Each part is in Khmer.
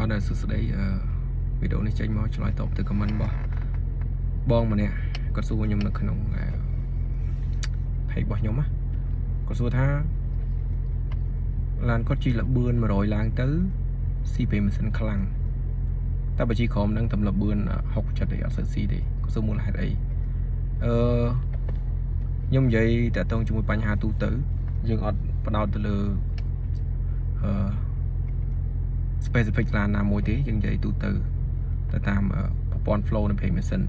bạn đã sử dụng đấy video này tranh máu cho lại top từ comment bỏ bong mà nè có số nhầm là khả năng hay bỏ nhóm á có số tha lan có chi là bươn mà rồi lan tới si về mình sân khăng ta bởi chỉ khom đang tầm là bươn học cho để ở sở si đi có số mua lại đấy nhưng vậy tại tôi chúng mình bánh hà tu tử nhưng ở bắt đầu từ từ specific là nam môi tí nhưng vậy tu tử ta tam popon flowในเพลง Mason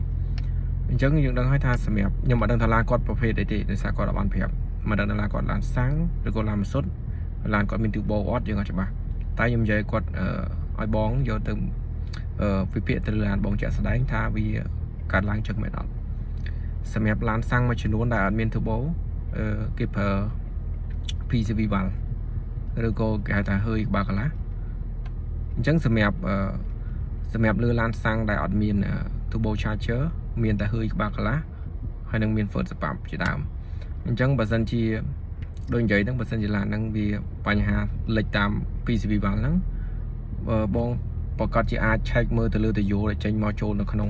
អញ្ចឹងយើងដឹងហើយថាសម្រាប់ខ្ញុំអត់ដឹងថាឡានគាត់ប្រភេទអីទេដោយសារគាត់អត់បានប្រាប់មិនដឹងថាឡានគាត់ឡានសាំងឬក៏ឡានម៉ាសុតឡានគាត់មាន turbo អត់យើងអត់ច្បាស់តែខ្ញុំនិយាយគាត់ឲ្យបងយកទៅវិភាគទៅឡានបងជាក់ស្ដែងថាវាកាត់ឡើងចឹងមែនអត់សម្រាប់ឡានសាំងមួយចំនួនដែលអត់មាន turbo គេប្រើ PCV valve ឬក៏គេហៅថាhơiក្បាលកន្លះអញ្ចឹងសម្រាប់លើឡានសាំងដែលអត់មាន turbo charger មានតែhơiក្បាលកន្លះហើយនឹងមាន first spap ជាដើមអញ្ចឹងបើសិនជាដូចនិយាយហ្នឹងបើសិនជាឡានហ្នឹងវាបញ្ហាលេចតាម PCV valve ហ្នឹងបងប្រកាសជាអាចឆែកមើលទៅលើតាយោដែលចេញមកចូលនៅក្នុង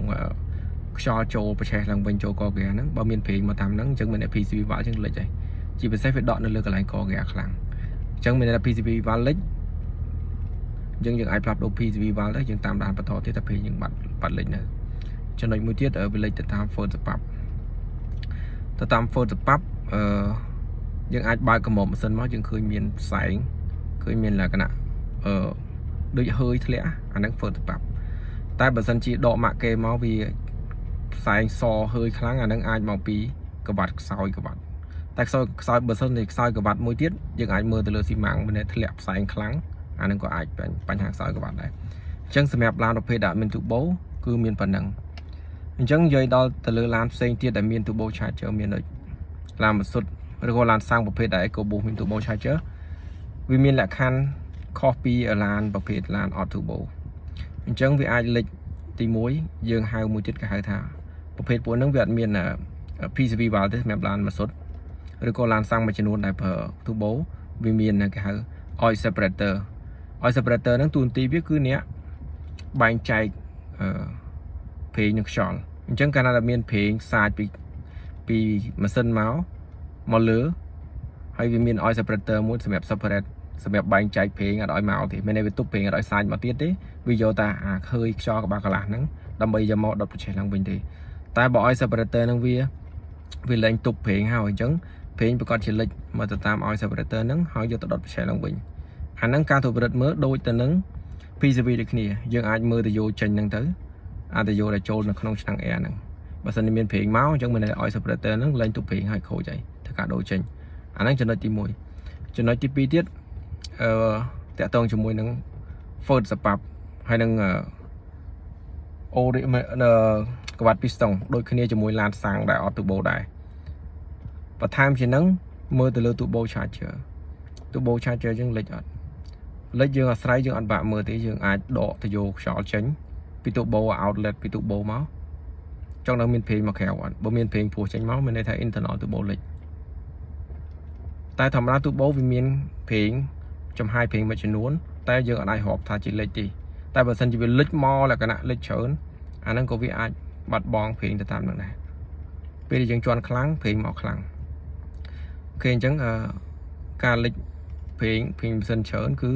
ខ្យល់ចូលប្រឆេះឡើងវិញចូលកហ្គាហ្នឹងបើមានព្រេងមកតាមហ្នឹងអញ្ចឹងមានតែ PCV valve អញ្ចឹងលេចហើយជាពិសេសវាដកនៅលើកន្លែងកហ្គាខ្លាំងអញ្ចឹងមានតែ PCV valve លេចយើងអាចផ្លាប់ដូរ PCV valve ទៅយើងតាមដានបន្តទៀតតែពេលយើងបាត់លេចនៅចំណុចមួយទៀតវាលេចទៅតាម first spap ទៅតាម first spap យើងអាចបើកកម្មុំម៉ាស៊ីនមកយើងឃើញមានផ្សែងឃើញមានលក្ខណៈដូចhơiធ្លាក់អាហ្នឹង first spap តែបើសិនជាដកម៉ាក់គេមកវាផ្សែងសhơiខ្លាំងអាហ្នឹងអាចមកពីក្បាត់ខ្សោយក្បាត់តែខ្សោយបើសិនជាខ្សោយក្បាត់មួយទៀតយើងអាចមើលទៅលើស៊ីម៉ាំងមានធ្លាក់ផ្សែងខ្លាំងអាហ្នឹងក៏អាចបញ្ហាខ្សោយក្បាត់ដែរអញ្ចឹងសម្រាប់ឡានប្រភេទដែលមាន turbo គឺមានប៉ុណ្ណឹងអញ្ចឹងនិយាយដល់ទៅលើឡានផ្សេងទៀតដែលមាន turbo charger មានដូចឡានម៉ាសុតឬក៏ឡានសាំងប្រភេទដែល EcoBoost មាន turbo charger វាមានលក្ខខណ្ឌខុសពីឡានប្រភេទឡាន auto turbo អញ្ចឹងវាអាចលេចទី1យើងហៅមួយទៀតគេហៅថាប្រភេទពួកហ្នឹងវាអត់មាន PCV valve ទេសម្រាប់ឡានម៉ាសុតឬក៏ឡានសាំងមួយចំនួនដែលប្រើ turbo វាមានគេហៅ oil separator ហ្នឹងតួនាទីវាគឺអ្នកបែងចែកប្រេងនិងខ្យល់អញ្ចឹងកាលណាមានប្រេងសាចពីម៉ាស៊ីនមកលើហើយវាមាន oil separator មួយសម្រាប់ separate សម្រាប់បែងចែកប្រេងអត់ឲ្យមកទេមានតែវាទប់ប្រេងអត់ឲ្យសាចមកទៀតទេវាយកតែអាឃើញខ្យល់ក្បាលកន្លះហ្នឹងដើម្បីយកមកដុតប្រឆេះឡើងវិញទេតែបើ oil separator ហ្នឹងវាលែងទប់ប្រេងហើយអញ្ចឹងប្រេងប្រកាសជាលេចមកទៅតាម oil separator ហ្នឹងហើយយកទៅដុតប្រឆេះឡើងវិញអាហ្នឹងការត្រួតពិនិត្យមើលដូចទៅនឹង PCV ដូចគ្នាយើងអាចមើលទៅយកចេញហ្នឹងទៅអាទៅយកដែលចូលនៅក្នុងឆ្នាំង air ហ្នឹងបើសិនមានប្រេងមកអញ្ចឹងមានតែ oil separator ហ្នឹងលែងទប់ប្រេងហើយខូចហើយធ្វើការដូរចេញអាហ្នឹងចំណុចទី1ចំណុចទី2ទៀតតាក់ទងជាមួយនឹង first spap ហើយនឹងក្បាត់ piston ដូចគ្នាជាមួយឡានសាំងដែលអត់ turbo ដែរបន្ថែមជានឹងមើលទៅលើ turbo charger យើងលេចអត់លេចយើងអាស្រ័យយើងអត់បាក់មើលទេយើងអាចដកទៅយកខ្យល់ចេញពី turbo outlet ពី turbo មកចង់ដល់មានប្រេងមកក្រៅអត់បើមានប្រេងពោះចេញមកមានន័យថា internal turbo លេចតែធម្មតា turbo វាមានប្រេងចំហាយប្រេងមួយចំនួនតែយើងអត់អាចរាប់ថាជាលេចទេតែបើសិនជាវាលេចមកលក្ខណៈលេចច្រើនអាហ្នឹងក៏វាអាចបាត់បង់ប្រេងទៅតាមនឹងដែរពេលដែលយើងជន់ខ្លាំងប្រេងមកខ្លាំងអូខេអញ្ចឹងការលេចប្រេងម៉ាស៊ីនច្រើនគឺ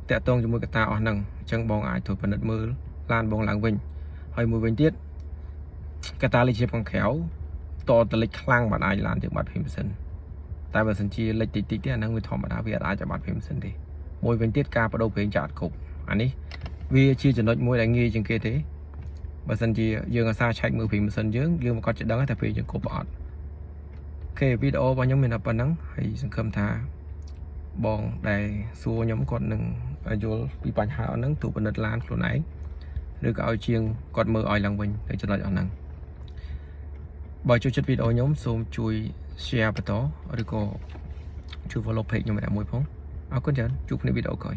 តាក់ទងជាមួយកត្តាអស់ហ្នឹងអញ្ចឹងបងអាចត្រួតពិនិត្យមើលឡានបងឡើងវិញហើយមួយវិញទៀតកត្តាលេខជាខាងក្រៅតតលេខខ្លាំងបានអាចឡានយើងបាត់ប្រេងម៉ាស៊ីនតែបើសិនជាលេខតិចទេអាហ្នឹងវាធម្មតាវាអាចបាត់ប្រេងម៉ាស៊ីនទេមួយវិញទៀតការបដូរប្រេងចាក់អត់គ្រប់អានេះវាជាចំណុចមួយដែលងាយជាងគេទេបើសិនជាយើងអាសាឆែកមើលប្រេងម៉ាស៊ីនយើងប្រកាសជាដឹងថាប្រេងយើងគ្រប់អត់អូខេវីដេអូរបស់ខ្ញុំមានតែប៉ុណ្្នឹងហើយសង្ឃឹមថាបងដែលសួរខ្ញុំគាត់នឹងយល់ពីបញ្ហាហ្នឹងទូពិនិត្យឡានខ្លួនឯងឬក៏ឲ្យជាងគាត់មើលឲ្យឡើងវិញនៅចំណុចអស់ហ្នឹងបើចូលចិត្តវីដេអូខ្ញុំសូមជួយ share បន្តឬក៏ជួយ follow page ខ្ញុំម្នាក់មួយផងអរគុណច្រើនជួបគ្នាវីដេអូក្រោយ